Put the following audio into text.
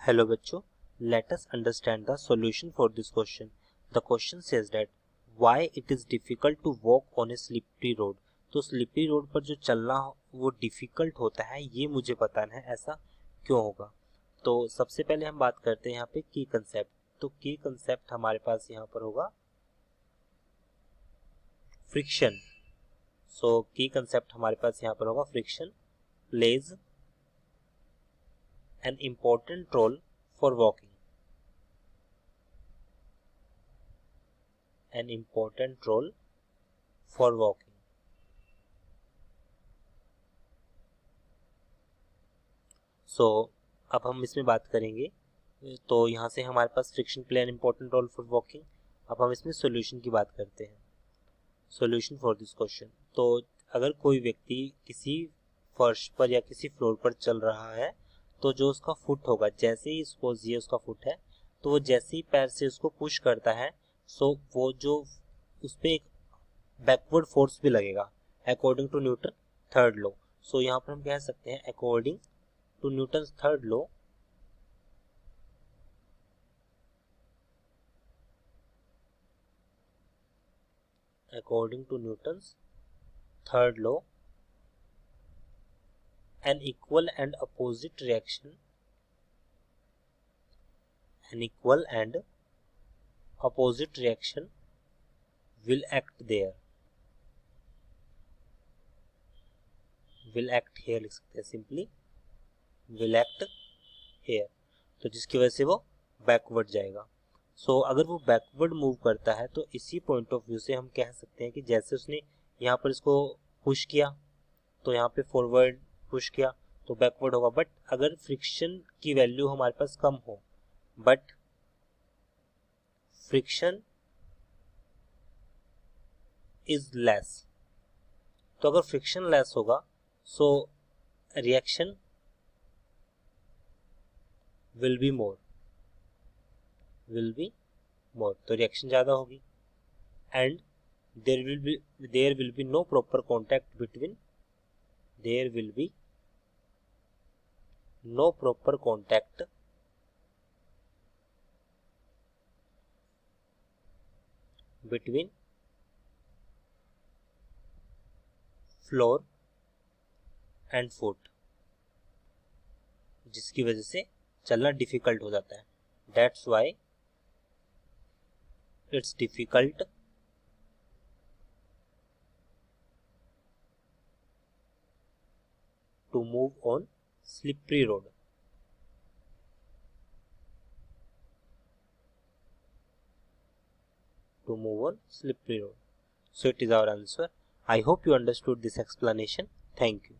Hello बच्चों, let us understand the solution for this question. The question says that why it is difficult to walk on a slippery road. तो slippery road पर जो चलना वो difficult होता है, ये मुझे बताना है ऐसा क्यों होगा। तो सबसे पहले हम बात करते हैं यहाँ पे की कंसेप्ट। तो की कंसेप्ट हमारे पास यहाँ पर होगा फ्रिक्शन। सो की कंसेप्ट हमारे पास यहाँ पर होगा friction plays an important role for walking. An important role for walking. So, अब हम इसमें बात करेंगे। तो यहाँ से हमारे पास friction play an important role for walking. अब हम इसमें सॉल्यूशन की बात करते हैं। Solution for this question. तो अगर कोई व्यक्ति किसी फर्श पर या किसी फ्लोर पर चल रहा है, तो जो उसका फुट होगा, जैसे ही सपोज ये उसका फुट है, तो वो जैसे ही पैर से उसको पुश करता है, सो वो जो उस पर एक बैकवर्ड फोर्स भी लगेगा according to Newton third law. So यहाँ पर हम कह सकते हैं according to Newton third law, according to Newton's third law, an equal and opposite reaction will act there, will act here लिख सकते हैं सिंपली, will act here। तो जिसकी वजह से वो बैकवर्ड जाएगा। सो अगर वो बैकवर्ड मूव करता है तो इसी पॉइंट ऑफ व्यू से हम कह सकते हैं कि जैसे उसने यहाँ पर इसको पुश किया तो यहाँ पे फॉरवर्ड पुश किया तो बैकवर्ड होगा। बट अगर फ्रिक्शन की वैल्यू हमारे पास कम हो, बट फ्रिक्शन इज लेस, तो अगर फ्रिक्शन लेस होगा so reaction will be more, तो रिएक्शन ज्यादा होगी। And there will be no proper contact between, there will be no proper contact between floor and foot, जिसकी वजह से चलना डिफिकल्ट हो जाता है। That's why it's difficult to move on slippery road. So it is our answer. I hope you understood this explanation. Thank you.